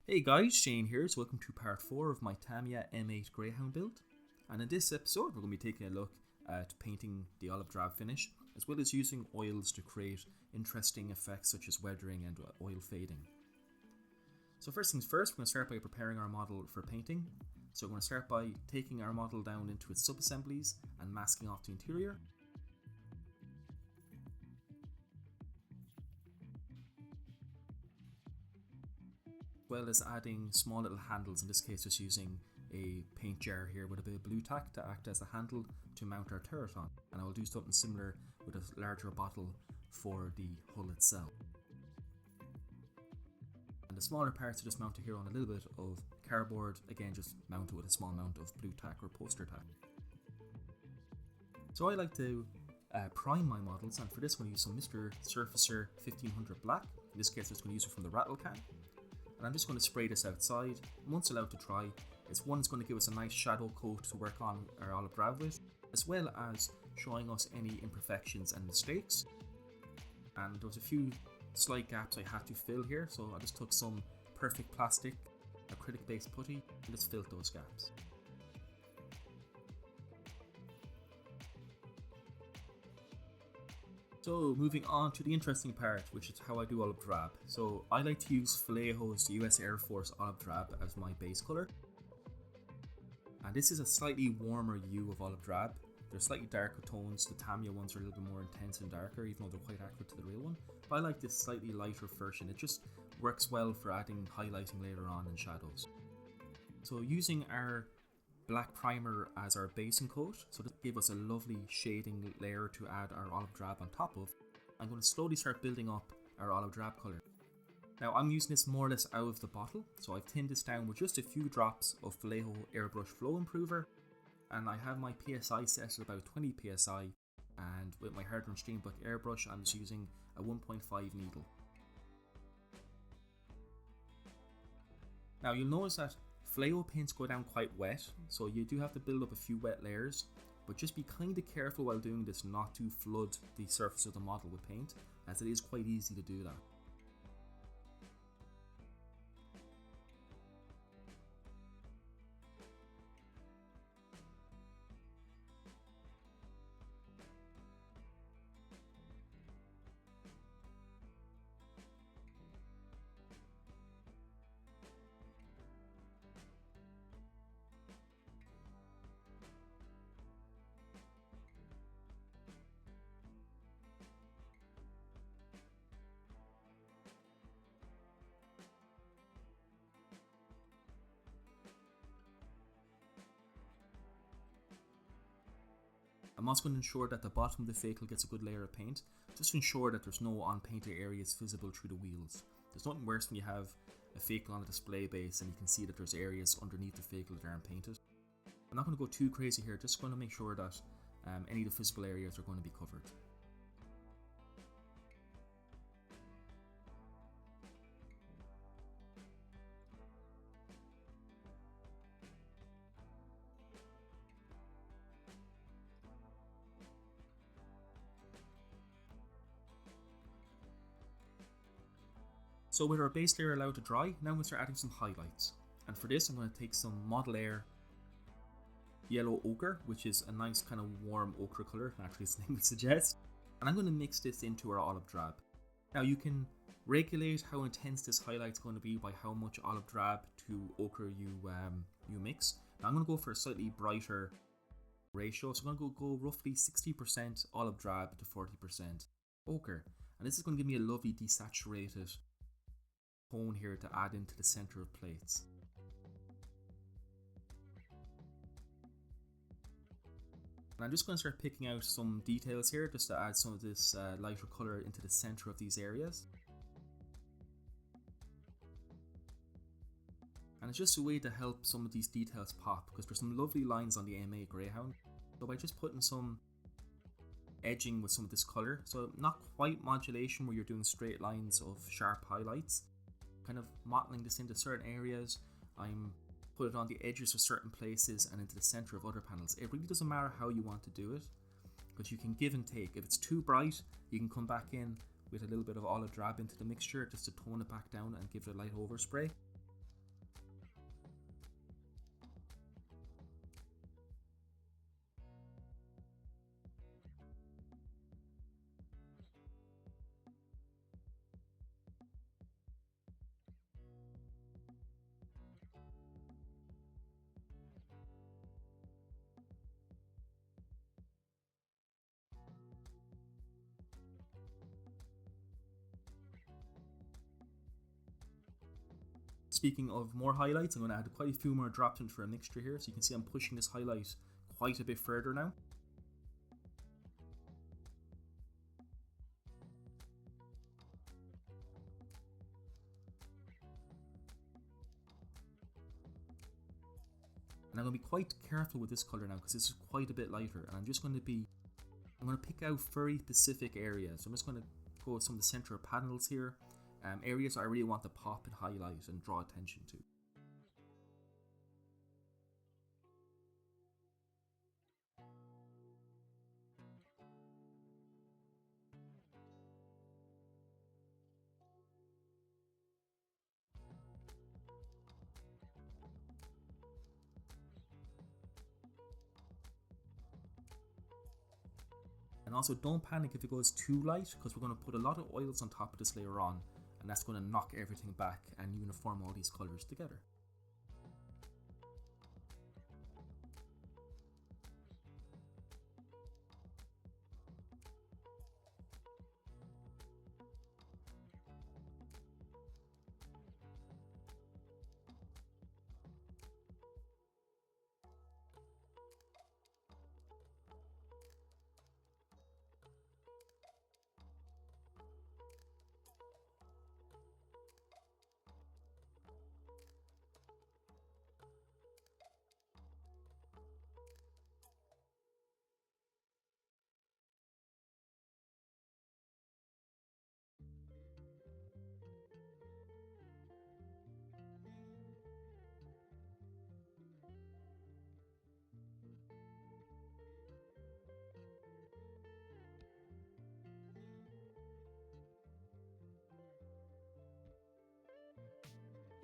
Hey guys, Shane here, so welcome to part 4 of my TAMIYA M8 Greyhound build. And in this episode we're going to be taking a look at painting the olive drab finish, as well as using oils to create interesting effects such as weathering and oil fading. So first things first, we're going to start by preparing our model for painting. So we're going to start by taking our model down into its sub-assemblies and masking off the interior. Well as adding small little handles, in this case just using a paint jar here with a bit of blue tack to act as a handle to mount our turret on, and I will do something similar with a larger bottle for the hull itself. And the smaller parts are just mounted here on a little bit of cardboard, again just mounted with a small amount of blue tack or poster tack. So I like to prime my models, and for this I'm going to use some Mr. Surfacer 1500 Black. In this case I'm just going to use it from the rattle can. And I'm just going to spray this outside. Once allowed to dry, it's going to give us a nice shadow coat to work on our olive drab with, as well as showing us any imperfections and mistakes. And there was a few slight gaps I had to fill here, so I just took some perfect plastic acrylic based putty and just filled those gaps. So moving on to the interesting part, which is how I do olive drab. So I like to use Vallejo's US Air Force olive drab as my base colour. And this is a slightly warmer hue of olive drab. They're slightly darker tones. The TAMIYA ones are a little bit more intense and darker, even though they're quite accurate to the real one. But I like this slightly lighter version. It just works well for adding highlighting later on and shadows. So using our black primer as our basing coat, so this gave us a lovely shading layer to add our olive drab on top of. I'm going to slowly start building up our olive drab colour. Now I'm using this more or less out of the bottle, so I've thinned this down with just a few drops of Vallejo Airbrush Flow Improver, and I have my PSI set at about 20 PSI, and with my Hard Run Streambook airbrush I'm just using a 1.5 needle. Now you'll notice that Vallejo paints go down quite wet, so you do have to build up a few wet layers, but just be kind of careful while doing this not to flood the surface of the model with paint, as it is quite easy to do that. I'm also going to ensure that the bottom of the vehicle gets a good layer of paint, just to ensure that there's no unpainted areas visible through the wheels. There's nothing worse when you have a vehicle on a display base and you can see that there's areas underneath the vehicle that aren't painted. I'm not going to go too crazy here, just going to make sure that any of the visible areas are going to be covered. So with our base layer allowed to dry, now I'm going to start adding some highlights. And for this I'm going to take some Model Air Yellow Ochre, which is a nice kind of warm ochre colour, actually as the name would suggest. And I'm going to mix this into our olive drab. Now you can regulate how intense this highlight's going to be by how much olive drab to ochre you mix. Now I'm going to go for a slightly brighter ratio, so I'm going to go roughly 60% olive drab to 40% ochre. And this is going to give me a lovely desaturated tone here to add into the center of plates. And I'm just going to start picking out some details here just to add some of this lighter colour into the center of these areas. And it's just a way to help some of these details pop, because there's some lovely lines on the M8 Greyhound. So by just putting some edging with some of this colour, so not quite modulation where you're doing straight lines of sharp highlights, kind of mottling this into certain areas. I'm put it on the edges of certain places and into the center of other panels. It really doesn't matter how you want to do it, because you can give and take. If it's too bright, you can come back in with a little bit of olive drab into the mixture just to tone it back down and give it a light overspray. Speaking of more highlights, I'm going to add quite a few more drops into our mixture here. So you can see I'm pushing this highlight quite a bit further now. And I'm going to be quite careful with this colour now because this is quite a bit lighter. And I'm going to pick out very specific areas. So I'm just going to go with some of the centre panels here. Areas I really want to pop and highlight and draw attention to. And also don't panic if it goes too light, because we're going to put a lot of oils on top of this later on, and that's going to knock everything back and uniform all these colours together.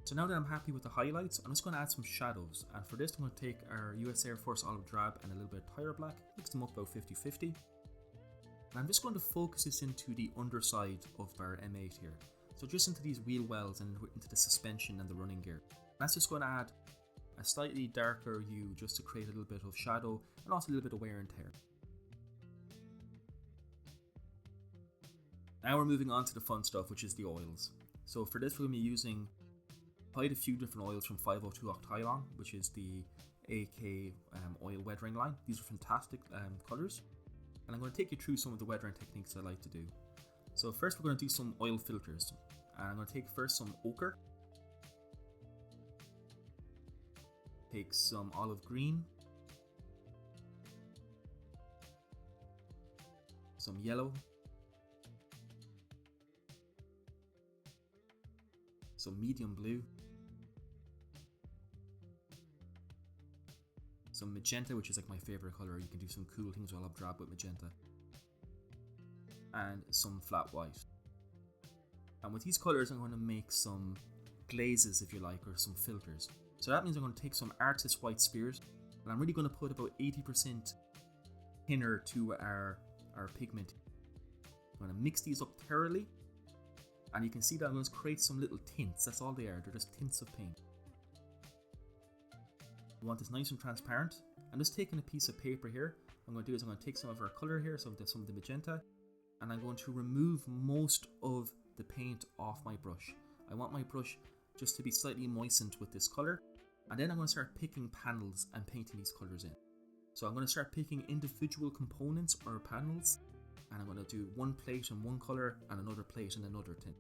So now that I'm happy with the highlights, I'm just going to add some shadows, and for this I'm going to take our US Air Force Olive Drab and a little bit of Tire Black, mix them up about 50-50, and I'm just going to focus this into the underside of our M8 here, so just into these wheel wells and into the suspension and the running gear. That's just going to add a slightly darker hue just to create a little bit of shadow and also a little bit of wear and tear. Now we're moving on to the fun stuff, which is the oils. So for this we're going to be using quite a few different oils from 502 Octilon, which is the AK oil weathering line. These are fantastic colours, and I'm going to take you through some of the weathering techniques I like to do. So first we're going to do some oil filters, and I'm going to take first some ochre, take some olive green, some yellow, some medium blue, some magenta, which is like my favourite colour. You can do some cool things with Olive Drab with magenta, and some flat white. And with these colours I'm going to make some glazes, if you like, or some filters. So that means I'm going to take some Artist White Spirit, and I'm really going to put about 80% thinner to our pigment. I'm going to mix these up thoroughly, and you can see that I'm going to create some little tints. That's all they are, they're just tints of paint. We want this nice and transparent. I'm just taking a piece of paper here. What I'm going to do is I'm going to take some of our colour here, some of the magenta, and I'm going to remove most of the paint off my brush. I want my brush just to be slightly moistened with this colour, and then I'm going to start picking panels and painting these colours in. So I'm going to start picking individual components or panels, and I'm going to do one plate in one colour and another plate in another tint.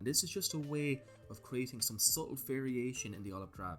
And this is just a way of creating some subtle variation in the Olive Drab.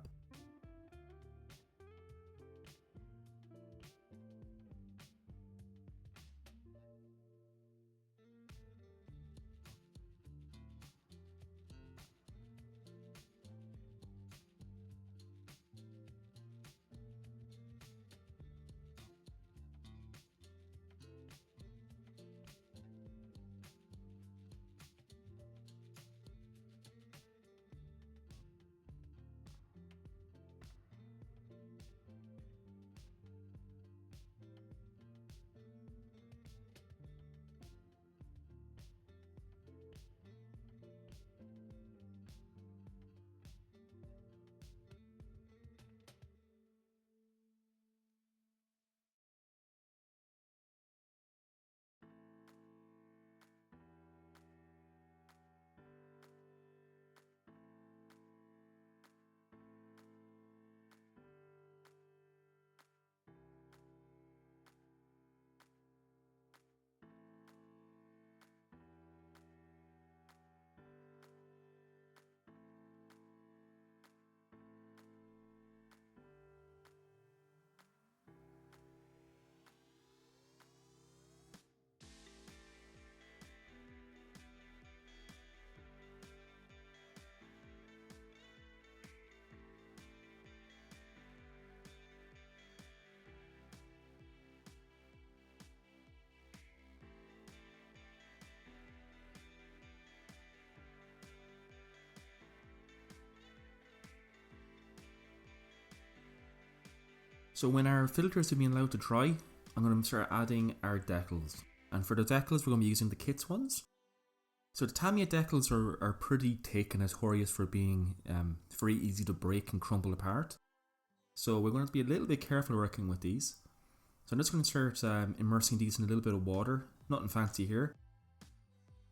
So when our filters have been allowed to dry, I'm going to start adding our decals. And for the decals, we're going to be using the kits ones. So the TAMIYA decals are pretty thick and notorious for being very easy to break and crumble apart. So we're going to be a little bit careful working with these. So I'm just going to start immersing these in a little bit of water, nothing fancy here.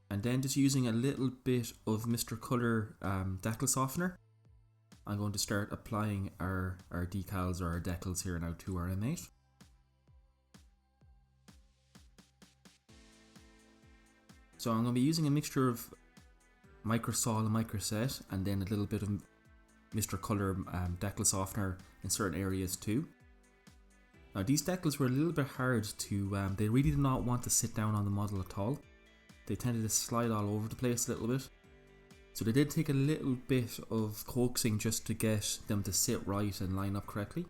And then just using a little bit of Mr. Colour decal softener, I'm going to start applying our decals or our decals here now to our M8. So I'm going to be using a mixture of microsol and microset, and then a little bit of Mr. Colour decal softener in certain areas too. Now these decals were a little bit hard to, they really did not want to sit down on the model at all. They tended to slide all over the place a little bit. So they did take a little bit of coaxing just to get them to sit right and line up correctly.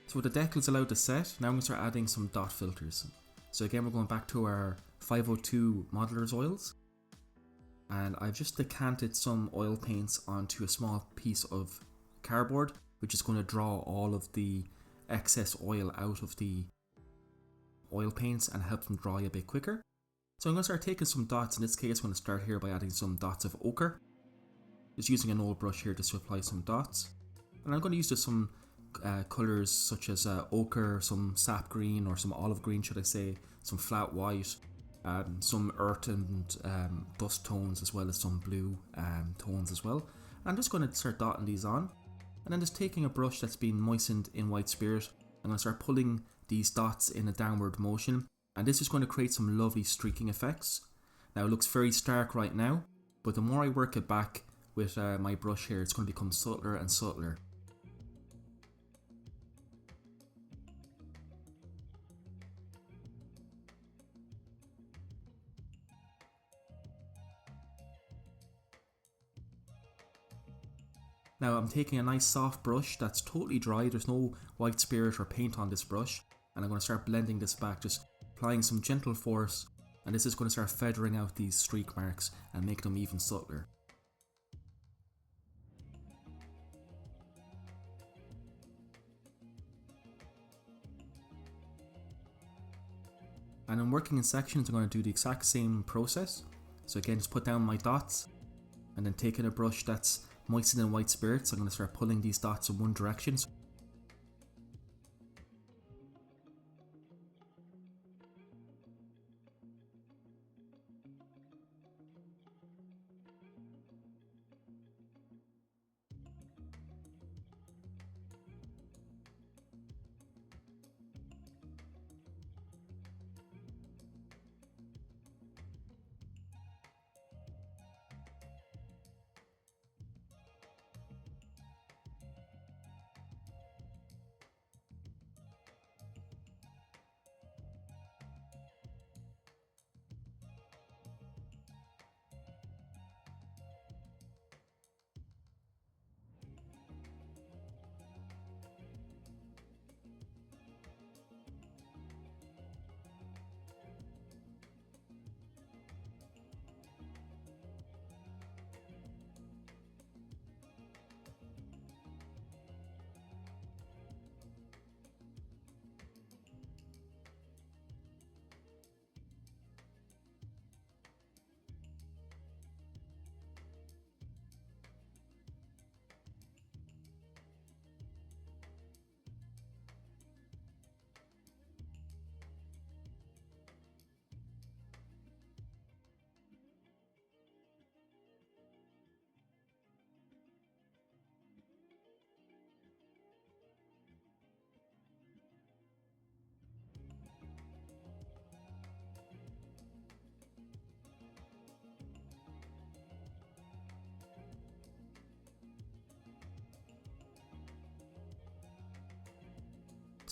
So with the decals allowed to set, now I'm going to start adding some dot filters. So again, we're going back to our 502 modeller's oils. And I've just decanted some oil paints onto a small piece of cardboard, which is going to draw all of the excess oil out of the oil paints and help them dry a bit quicker. So I'm going to start taking some dots. In this case, I'm going to start here by adding some dots of ochre. Just using an old brush here just to apply some dots. And I'm going to use just some colours such as ochre, some sap green, or some olive green should I say, some flat white, some earth and dust tones, as well as some blue tones as well. I'm just going to start dotting these on, and then just taking a brush that's been moistened in white spirit, I'm going to start pulling these dots in a downward motion, and this is going to create some lovely streaking effects. Now it looks very stark right now, but the more I work it back with my brush here, it's going to become subtler and subtler. Now I'm taking a nice soft brush that's totally dry, there's no white spirit or paint on this brush, and I'm going to start blending this back, just applying some gentle force, and this is going to start feathering out these streak marks and make them even subtler. And I'm working in sections, I'm going to do the exact same process. So again, just put down my dots, and then taking a brush that's moistened in white spirits, I'm going to start pulling these dots in one direction.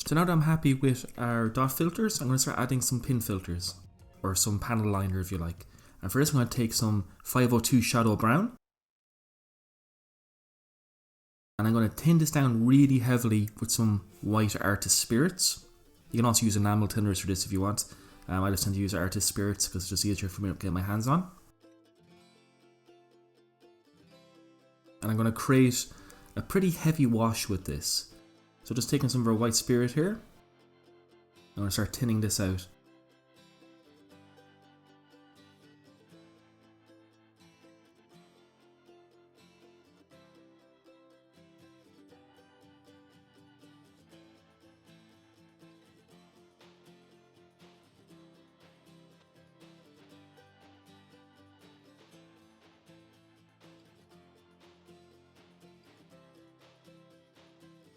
So now that I'm happy with our dot filters, I'm going to start adding some pin filters, or some panel liner if you like. And for this I'm going to take some 502 Shadow Brown, and I'm going to thin this down really heavily with some white Artist Spirits. You can also use enamel thinners for this if you want. I just tend to use Artist Spirits because it's just easier for me to get my hands on. And I'm going to create a pretty heavy wash with this. So just taking some of our white spirit here, I'm going to start thinning this out.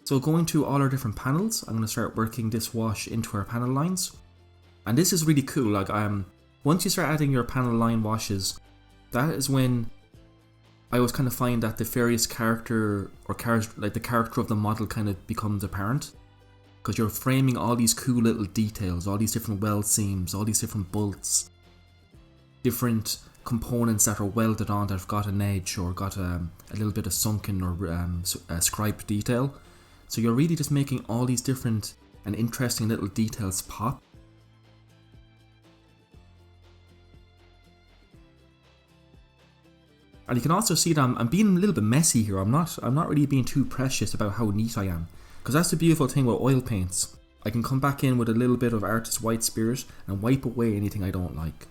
So going to all our different panels, I'm going to start working this wash into our panel lines. And this is really cool, like once you start adding your panel line washes, that is when I always kind of find that the various character, or like the character of the model kind of becomes apparent. Because you're framing all these cool little details, all these different weld seams, all these different bolts, different components that are welded on that have got an edge or got a little bit of sunken or scribed detail. So you're really just making all these different and interesting little details pop. And you can also see that I'm being a little bit messy here. I'm not really being too precious about how neat I am. Because that's the beautiful thing with oil paints. I can come back in with a little bit of Artist White Spirit and wipe away anything I don't like.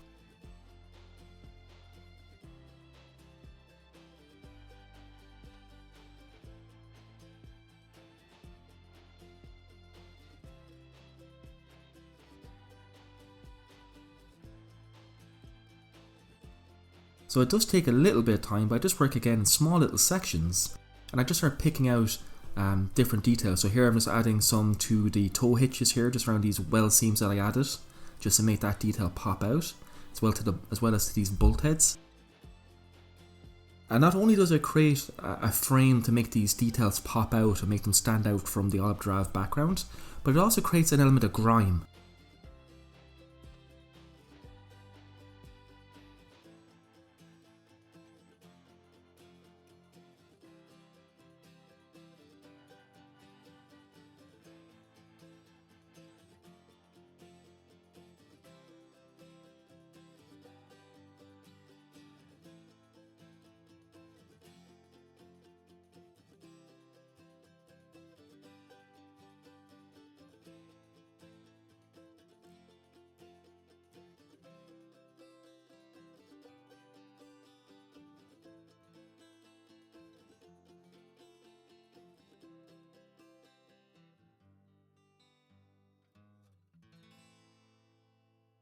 So it does take a little bit of time, but I just work again in small little sections, and I just start picking out different details. So here I'm just adding some to the toe hitches here, just around these weld seams that I added, just to make that detail pop out, as well as to these bolt heads. And not only does it create a frame to make these details pop out and make them stand out from the Olive Drab background, but it also creates an element of grime.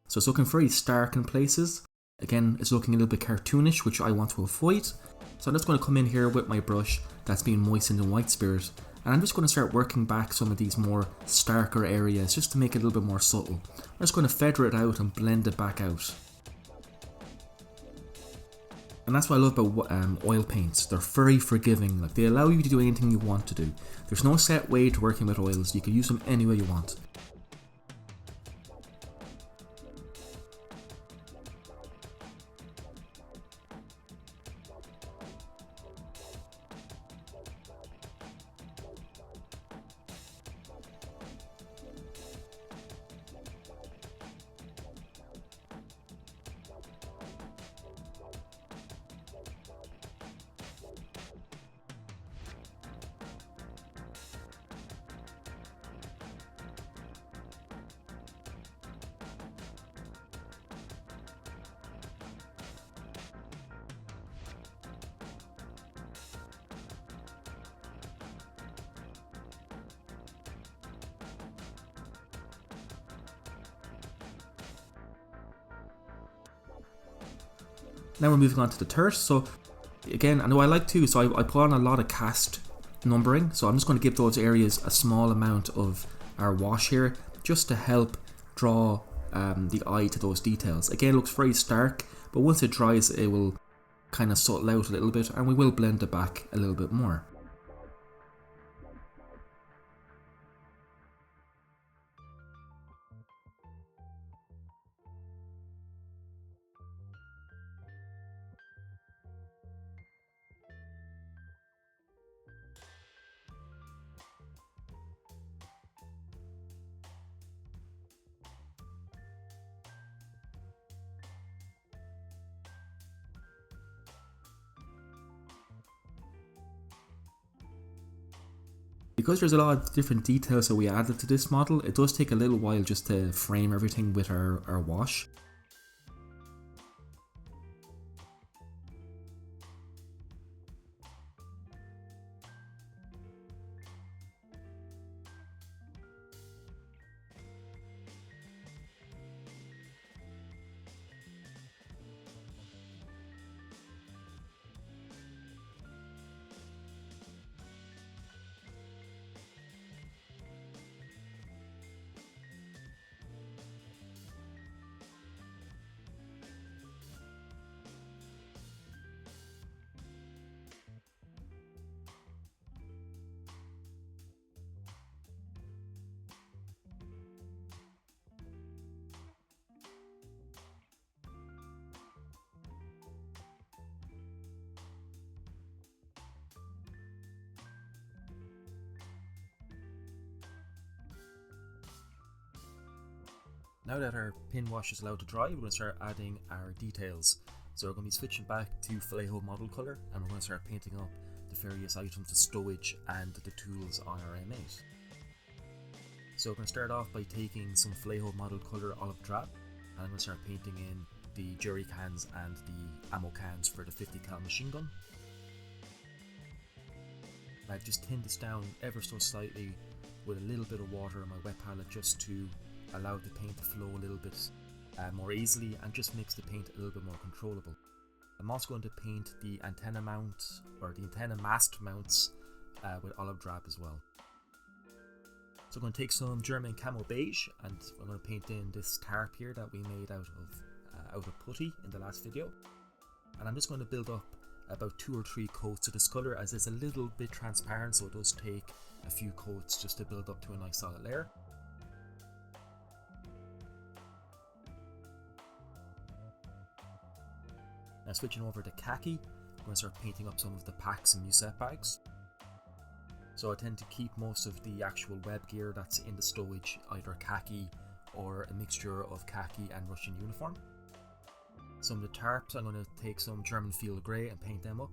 So it's looking very stark in places. Again, it's looking a little bit cartoonish, which I want to avoid. So I'm just going to come in here with my brush that's been moistened in white spirit, and I'm just going to start working back some of these more starker areas just to make it a little bit more subtle. I'm just going to feather it out and blend it back out. And that's what I love about oil paints. They're very forgiving. Like, they allow you to do anything you want to do. There's no set way to working with oils. You can use them any way you want. Now we're moving on to the third. So again, I know I like to, so I put on a lot of cast numbering. So I'm just going to give those areas a small amount of our wash here, just to help draw the eye to those details. Again, it looks very stark, but once it dries, it will kind of subtle out a little bit, and we will blend it back a little bit more. Because there's a lot of different details that we added to this model, it does take a little while just to frame everything with our wash. Now that our pin wash is allowed to dry, we're going to start adding our details. So we're going to be switching back to Vallejo model colour, and we're going to start painting up the various items, the stowage and the tools on our M8. So we're going to start off by taking some Vallejo model colour Olive Drab, and I'm going to start painting in the jerry cans and the ammo cans for the 50 cal machine gun. I've just thinned this down ever so slightly with a little bit of water on my wet palette just to allow the paint to flow a little bit more easily and just makes the paint a little bit more controllable. I'm also going to paint the antenna mount or the antenna mast mounts with Olive Drab as well. So I'm going to take some German camo beige and I'm going to paint in this tarp here that we made out of putty in the last video. And I'm just going to build up about 2 or 3 coats of this colour, as it's a little bit transparent, so it does take a few coats just to build up to a nice solid layer. Now switching over to khaki, I'm going to start painting up some of the packs and musette bags. So I tend to keep most of the actual web gear that's in the stowage either khaki or a mixture of khaki and Russian uniform. Some of the tarps, I'm going to take some German field grey and paint them up.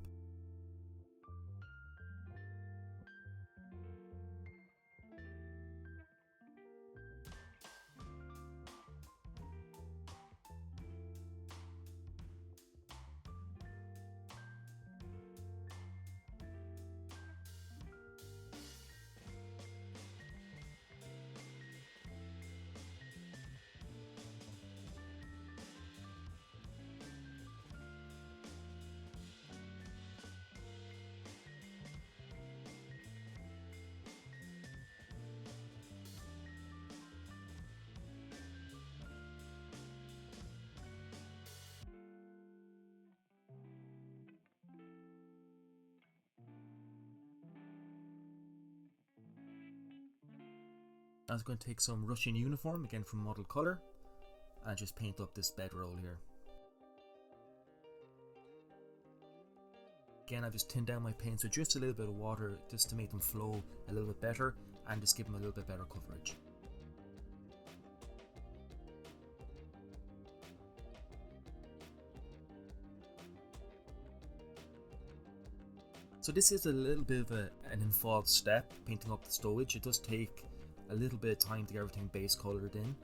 I was going to take some Russian uniform, again from Model Colour, and just paint up this bedroll here. Again, I've just thinned down my paints with just a little bit of water just to make them flow a little bit better and just give them a little bit better coverage. So this is a little bit of an involved step, painting up the stowage. It does take a little bit of time to get everything base coloured in.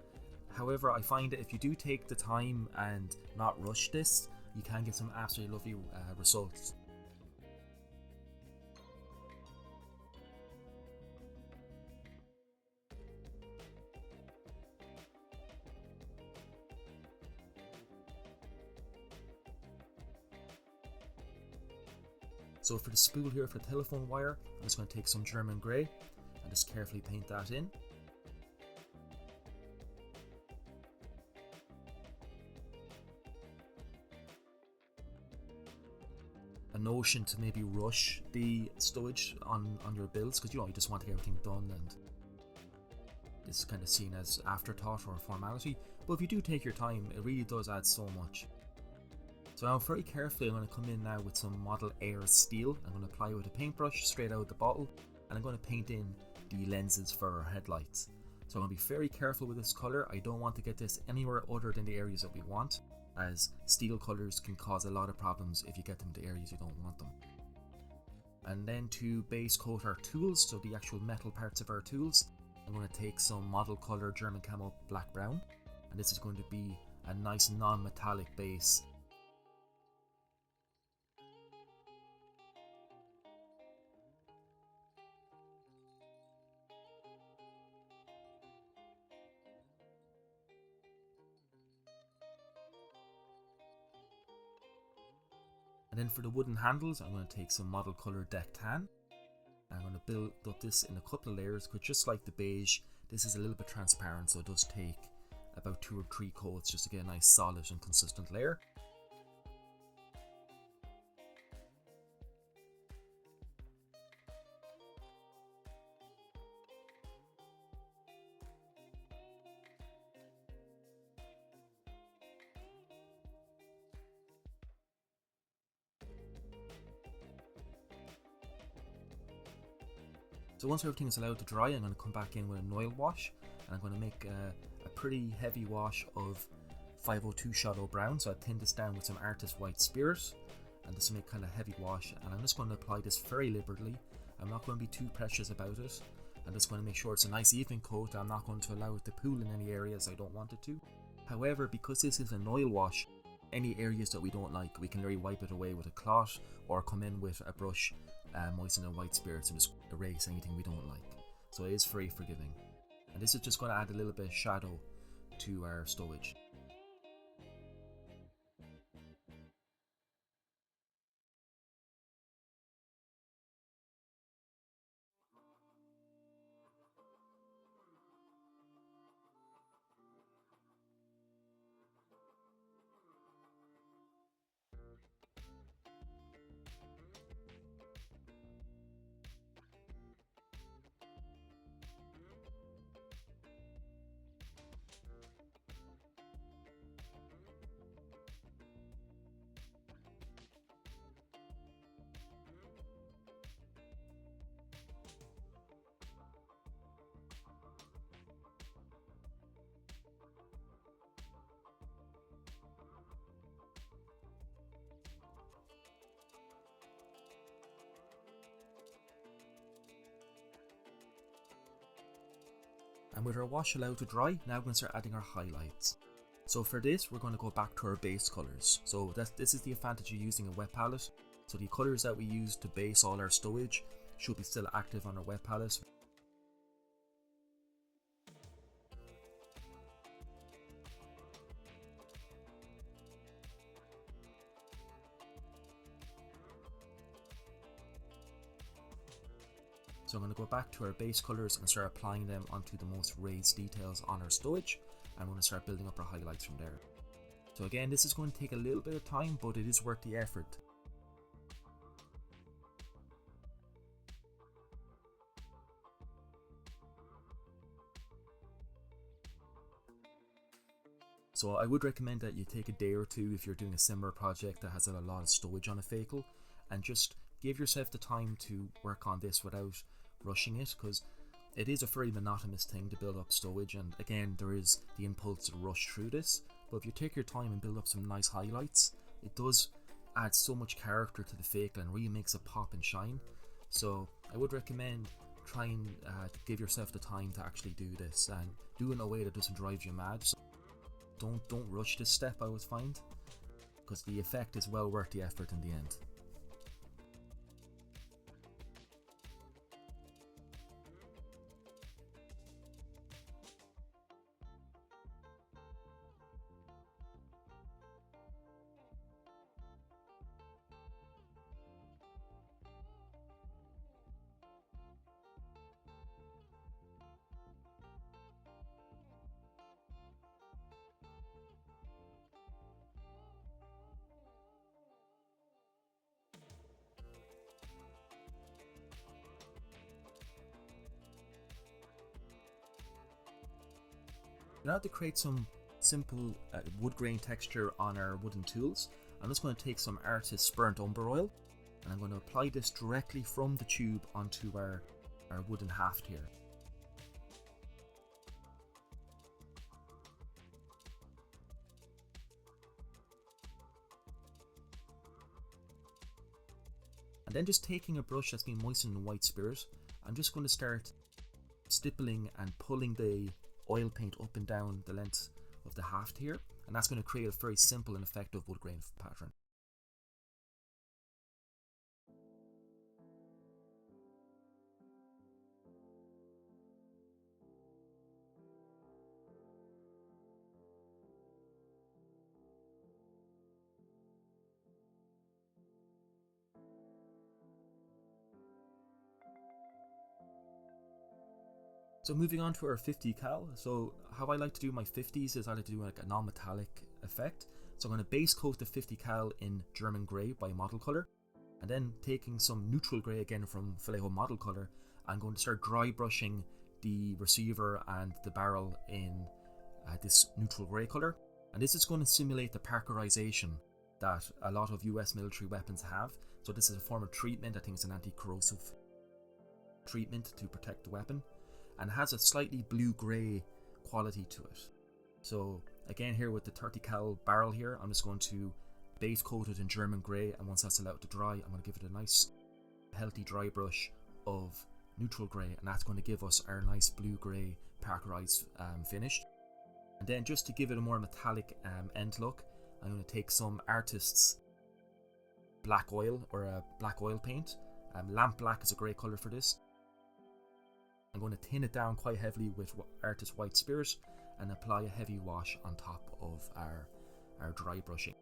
However, I find that if you do take the time and not rush this, you can get some absolutely lovely results. So for the spool here for the telephone wire, I'm just going to take some German grey and just carefully paint that in. A notion to maybe rush the stowage on your builds, because you just want to get everything done, and this is kind of seen as afterthought or formality, but if you do take your time, it really does add so much. So now very carefully I'm going to come in now with some Model Air Steel. I'm going to apply it with a paintbrush straight out of the bottle, and I'm going to paint in the lenses for our headlights. So I'm going to be very careful with this colour. I don't want to get this anywhere other than the areas that we want, as steel colours can cause a lot of problems if you get them to areas you don't want them. And then to base coat our tools, so the actual metal parts of our tools, I'm going to take some model color German camo black brown, and this is going to be a nice non-metallic base. And then for the wooden handles, I'm going to take some model color deck tan. I'm going to build up this in a couple of layers, because just like the beige, this is a little bit transparent, so it does take about 2 or 3 coats just to get a nice solid and consistent layer. So once everything is allowed to dry, I'm going to come back in with an oil wash, and I'm going to make a pretty heavy wash of 502 Shadow Brown. So I thinned this down with some Artist White Spirit, and this will make kind of heavy wash, and I'm just going to apply this very liberally. I'm not going to be too precious about it. I'm just going to make sure it's a nice even coat. I'm not going to allow it to pool in any areas I don't want it to. However, because this is an oil wash, any areas that we don't like, we can really wipe it away with a cloth, or come in with a brush, moisten in white spirits, and just erase anything we don't like. So it is very forgiving. And this is just going to add a little bit of shadow to our stowage. And with our wash allowed to dry, now we're going to start adding our highlights. So for this, we're going to go back to our base colours. So this is the advantage of using a wet palette. So the colours that we use to base all our stowage should be still active on our wet palette. So I'm going to go back to our base colours and start applying them onto the most raised details on our stowage, and we're going to start building up our highlights from there. So again, this is going to take a little bit of time, but it is worth the effort. So I would recommend that you take a day or two if you're doing a similar project that has a lot of stowage on a vehicle, and just give yourself the time to work on this without rushing it, because it is a very monotonous thing to build up stowage, and again there is the impulse to rush through this. But if you take your time and build up some nice highlights, it does add so much character to the vehicle and really makes it pop and shine. So I would recommend trying to give yourself the time to actually do this, and do it in a way that doesn't drive you mad. So don't rush this step, I would find, because the effect is well worth the effort in the end. Now to create some simple wood grain texture on our wooden tools, I'm just going to take some Artist Burnt Umber Oil, and I'm going to apply this directly from the tube onto our wooden haft here. And then just taking a brush that's been moistened in white spirit, I'm just going to start stippling and pulling the oil paint up and down the length of the haft here, and that's going to create a very simple and effective wood grain pattern. So moving on to our 50 cal, so how I like to do my 50s is I like to do like a non-metallic effect. So I'm going to base coat the 50 cal in German grey by Model Colour, and then taking some neutral grey again from Vallejo Model Colour, I'm going to start dry brushing the receiver and the barrel in this neutral grey colour. And this is going to simulate the parkerization that a lot of US military weapons have. So this is a form of treatment. I think it's an anti-corrosive treatment to protect the weapon, and has a slightly blue-grey quality to it. So again here with the 30 cal barrel here, I'm just going to base coat it in German grey, and once that's allowed to dry, I'm going to give it a nice healthy dry brush of neutral grey, and that's going to give us our nice blue-grey parkerized finish. And then just to give it a more metallic end look, I'm going to take some artist's black oil, or a black oil paint. Lamp black is a great colour for this. I'm going to thin it down quite heavily with Artist White Spirit and apply a heavy wash on top of our dry brushing.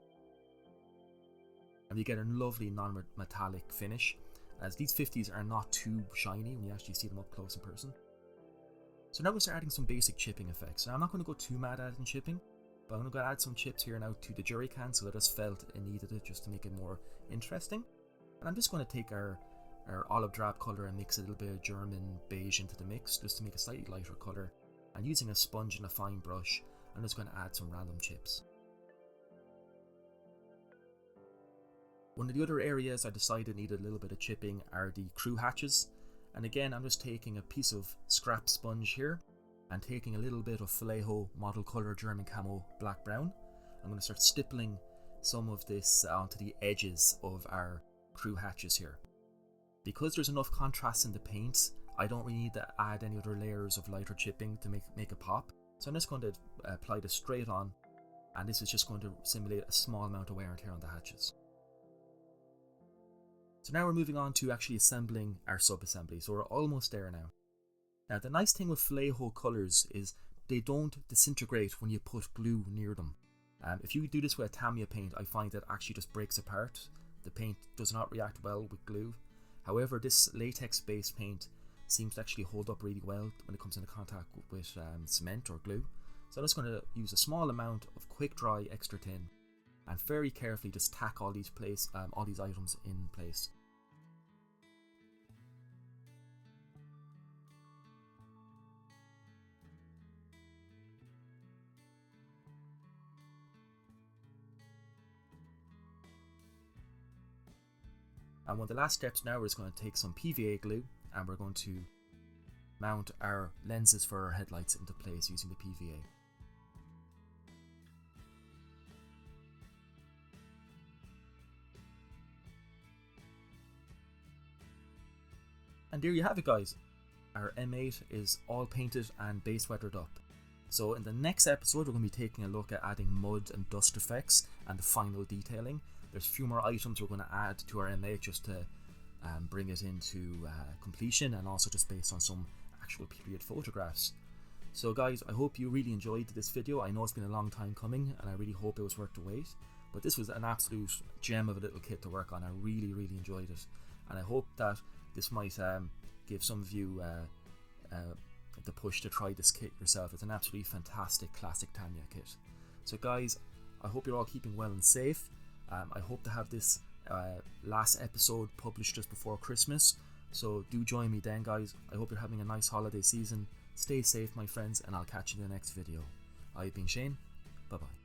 And we get a lovely non-metallic finish, as these 50s are not too shiny when you actually see them up close in person. So now we'll start adding some basic chipping effects. Now I'm not going to go too mad at it in chipping, but I'm going to add some chips here now to the jerry can, so that I just felt it needed it just to make it more interesting. And I'm just going to take our olive drab colour and mix a little bit of German beige into the mix, just to make a slightly lighter colour. And using a sponge and a fine brush, I'm just going to add some random chips. One of the other areas I decided needed a little bit of chipping are the crew hatches. And again, I'm just taking a piece of scrap sponge here and taking a little bit of Vallejo Model Colour German Camo Black Brown. I'm going to start stippling some of this onto the edges of our crew hatches here. Because there's enough contrast in the paint, I don't really need to add any other layers of lighter chipping to make it pop. So I'm just going to apply this straight on, and this is just going to simulate a small amount of wear and tear on the hatches. So now we're moving on to actually assembling our sub-assembly, so we're almost there now. Now the nice thing with Vallejo colours is they don't disintegrate when you put glue near them. If you do this with a TAMIYA paint, I find that actually just breaks apart. The paint does not react well with glue. However, this latex-based paint seems to actually hold up really well when it comes into contact with cement or glue. So I'm just going to use a small amount of quick dry extra thin and very carefully just tack all these items in place. And one of the last steps now is going to take some PVA glue, and we're going to mount our lenses for our headlights into place using the PVA. And there you have it, guys. Our M8 is all painted and base weathered up. So in the next episode, we're going to be taking a look at adding mud and dust effects and the final detailing. There's a few more items we're going to add to our M8 just to bring it into completion, and also just based on some actual period photographs. So guys, I hope you really enjoyed this video. I know it's been a long time coming, and I really hope it was worth the wait. But this was an absolute gem of a little kit to work on. I really enjoyed it, and I hope that this might give some of you the push to try this kit yourself. It's an absolutely fantastic classic TAMIYA kit. So guys, I hope you're all keeping well and safe. I hope to have this last episode published just before Christmas, so do join me then, guys. I hope you're having a nice holiday season. Stay safe, my friends, and I'll catch you in the next video. I've been Shane. Bye bye.